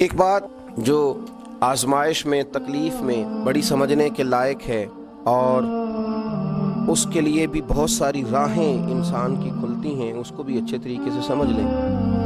ایک بات جو آزمائش میں، تکلیف میں بڑی سمجھنے کے لائق ہے اور اس کے لیے بھی بہت ساری راہیں انسان کی کھلتی ہیں، اس کو بھی اچھے طریقے سے سمجھ لیں۔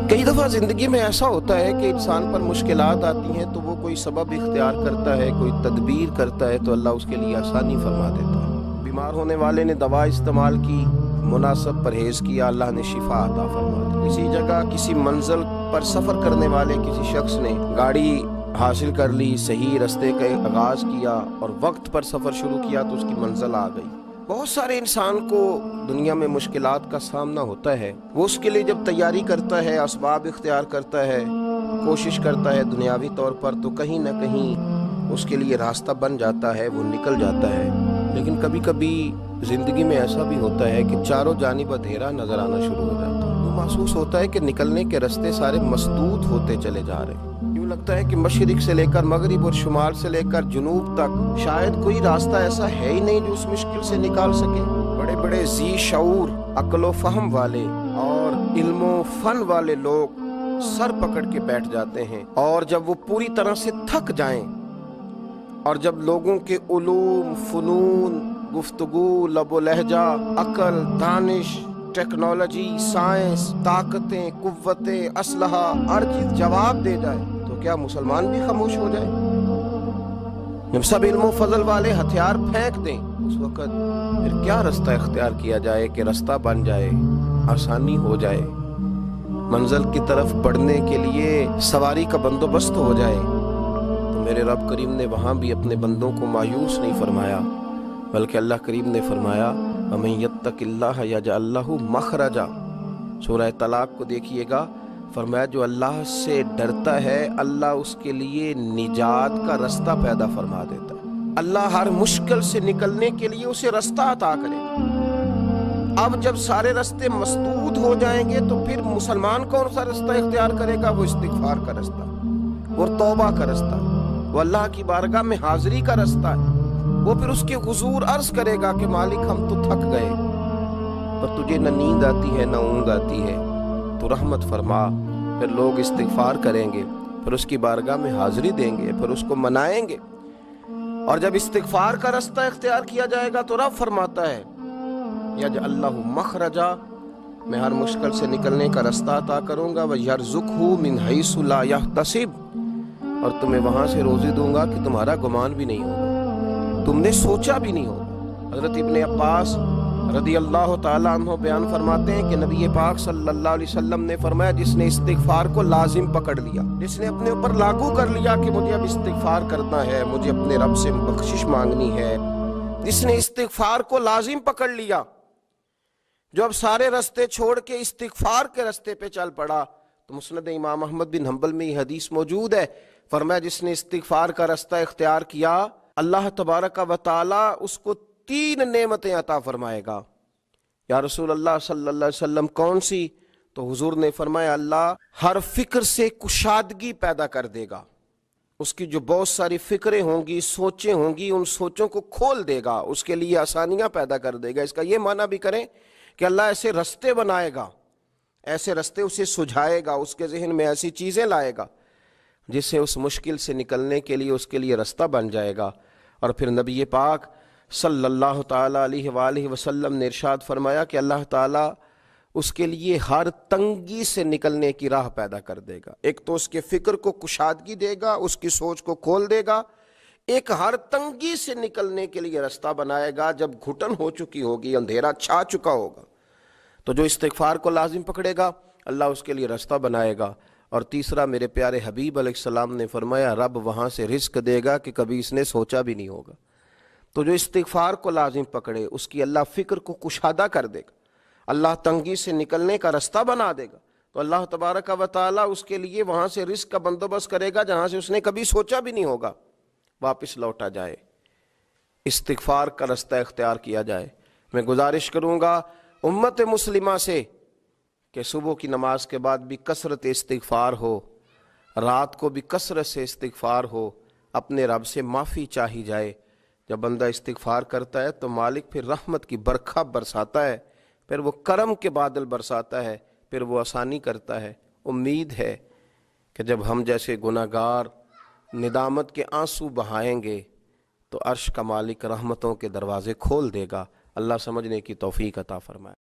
کئی دفعہ زندگی میں ایسا ہوتا ہے کہ انسان پر مشکلات آتی ہیں تو وہ کوئی سبب اختیار کرتا ہے، کوئی تدبیر کرتا ہے تو اللہ اس کے لیے آسانی فرما دیتا ہے۔ بیمار ہونے والے نے دوا استعمال کی، مناسب پرہیز کیا، اللہ نے شفا عطا فرما دی۔ کسی جگہ کسی منزل پر سفر کرنے والے کسی شخص نے گاڑی حاصل کر لی، صحیح رستے کا آغاز کیا اور وقت پر سفر شروع کیا تو اس کی منزل آ گئی۔ بہت سارے انسان کو دنیا میں مشکلات کا سامنا ہوتا ہے، وہ اس کے لیے جب تیاری کرتا ہے، اسباب اختیار کرتا ہے، کوشش کرتا ہے دنیاوی طور پر، تو کہیں نہ کہیں اس کے لیے راستہ بن جاتا ہے، وہ نکل جاتا ہے۔ لیکن کبھی کبھی زندگی میں ایسا بھی ہوتا ہے کہ چاروں جانب اندھیرا نظر آنا شروع ہو جاتا ہے، وہ محسوس ہوتا ہے کہ نکلنے کے راستے سارے مسدود ہوتے چلے جا رہے ہیں۔ یوں لگتا ہے کہ مشرق سے لے کر مغرب اور شمال سے لے کر جنوب تک شاید کوئی راستہ ایسا ہے ہی نہیں جو اس مشکل سے نکال سکے۔ بڑے بڑے ذی شعور، عقل و فہم والے اور علم و فن والے لوگ سر پکڑ کے بیٹھ جاتے ہیں، اور جب وہ پوری طرح سے تھک جائیں اور جب لوگوں کے علوم، فنون، گفتگو، لب و لہجہ، عقل، دانش، ٹیکنالوجی، سائنس، طاقتیں، قوتیں، اسلحہ، ہر چیز جواب دے جائے تو کیا مسلمان بھی خاموش ہو جائے؟ جب سب علم و فضل والے ہتھیار پھینک دیں اس وقت پھر کیا رستہ اختیار کیا جائے کہ رستہ بن جائے، آسانی ہو جائے، منزل کی طرف بڑھنے کے لیے سواری کا بندوبست ہو جائے؟ تو میرے رب کریم نے وہاں بھی اپنے بندوں کو مایوس نہیں فرمایا، بلکہ اللہ کریم نے فرمایا وَمَن يَتَّقِ اللَّهَ يَجْعَل لَّهُ مَخْرَجًا۔ سورہ طلاق کو دیکھیے گا، فرمایا جو اللہ سے ڈرتا ہے اللہ اس کے لیے نجات کا رستہ پیدا فرما دیتا ہے، اللہ ہر مشکل سے نکلنے کے لیے اسے رستہ عطا کرے گا۔ اب جب سارے رستے مسدود ہو جائیں گے تو پھر مسلمان کون سا رستہ اختیار کرے گا؟ وہ استغفار کا رستہ اور توبہ کا رستہ، وہ اللہ کی بارگاہ میں حاضری کا رستہ ہے۔ وہ پھر اس کے حضور عرض کرے گا کہ مالک ہم تو تھک گئے، پر تجھے نہ نیند آتی ہے نہ اونگ آتی ہے، تو رحمت فرما۔ پھر لوگ استغفار کریں گے، پھر اس کی بارگاہ میں حاضری دیں گے، پھر اس کو منائیں گے، اور جب استغفار کا رستہ اختیار کیا جائے گا تو رب فرماتا ہے یجعل لہ مخرجا، میں ہر مشکل سے نکلنے کا رستہ عطا کروں گا، ویرزقہ من حیث لا یحتسب، اور تمہیں وہاں سے روزی دوں گا کہ تمہارا گمان بھی نہیں ہوگا، تم نے سوچا بھی نہیں ہوگا۔ حضرت ابن عباس رضی اللہ تعالیٰ عنہ بیان فرماتے ہیں کہ نبی پاک صلی اللہ علیہ وسلم نے فرمایا جس نے استغفار کو لازم پکڑ لیا، جس نے اپنے اوپر لاگو کر لیا کہ مجھے اب استغفار کرنا ہے، مجھے اپنے رب سے بخشش مانگنی ہے، جس نے استغفار کو لازم پکڑ لیا، جو اب سارے رستے چھوڑ کے استغفار کے رستے پہ چل پڑا، تو مسند امام احمد بن حنبل میں یہ حدیث موجود ہے، فرمایا جس نے استغفار کا رستہ اختیار کیا اللہ تبارک و تعالی اس کو 3 نعمتیں عطا فرمائے گا۔ یا رسول اللہ صلی اللہ علیہ وسلم کون سی؟ تو حضور نے فرمایا اللہ ہر فکر سے کشادگی پیدا کر دے گا، اس کی جو بہت ساری فکریں ہوں گی، سوچیں ہوں گی، ان سوچوں کو کھول دے گا، اس کے لیے آسانیاں پیدا کر دے گا۔ اس کا یہ معنی بھی کریں کہ اللہ ایسے رستے بنائے گا، ایسے رستے اسے سجھائے گا، اس کے ذہن میں ایسی چیزیں لائے گا جس سے اس مشکل سے نکلنے کے لیے اس کے لیے رستہ بن جائے گا۔ اور پھر نبی پاک صلی اللہ تعالیٰ علیہ وآلہ وسلم نے ارشاد فرمایا کہ اللہ تعالیٰ اس کے لیے ہر تنگی سے نکلنے کی راہ پیدا کر دے گا۔ ایک تو اس کے فکر کو کشادگی دے گا، اس کی سوچ کو کھول دے گا، ایک ہر تنگی سے نکلنے کے لیے راستہ بنائے گا۔ جب گھٹن ہو چکی ہوگی، اندھیرا چھا چکا ہوگا، تو جو استغفار کو لازم پکڑے گا اللہ اس کے لیے راستہ بنائے گا۔ اور تیسرا میرے پیارے حبیب علیہ السلام نے فرمایا رب وہاں سے رزق دے گا کہ کبھی اس نے سوچا بھی نہیں ہوگا۔ تو جو استغفار کو لازم پکڑے اس کی اللہ فکر کو کشادہ کر دے گا، اللہ تنگی سے نکلنے کا راستہ بنا دے گا، تو اللہ تبارک و تعالیٰ اس کے لیے وہاں سے رزق کا بندوبست کرے گا جہاں سے اس نے کبھی سوچا بھی نہیں ہوگا، واپس لوٹا جائے، استغفار کا راستہ اختیار کیا جائے۔ میں گزارش کروں گا امت مسلمہ سے کہ صبح کی نماز کے بعد بھی کثرت استغفار ہو، رات کو بھی کثرت سے استغفار ہو، اپنے رب سے معافی چاہی جائے۔ جب بندہ استغفار کرتا ہے تو مالک پھر رحمت کی برکھا برساتا ہے، پھر وہ کرم کے بادل برساتا ہے، پھر وہ آسانی کرتا ہے۔ امید ہے کہ جب ہم جیسے گناہگار ندامت کے آنسو بہائیں گے تو عرش کا مالک رحمتوں کے دروازے کھول دے گا۔ اللہ سمجھنے کی توفیق عطا فرمائے۔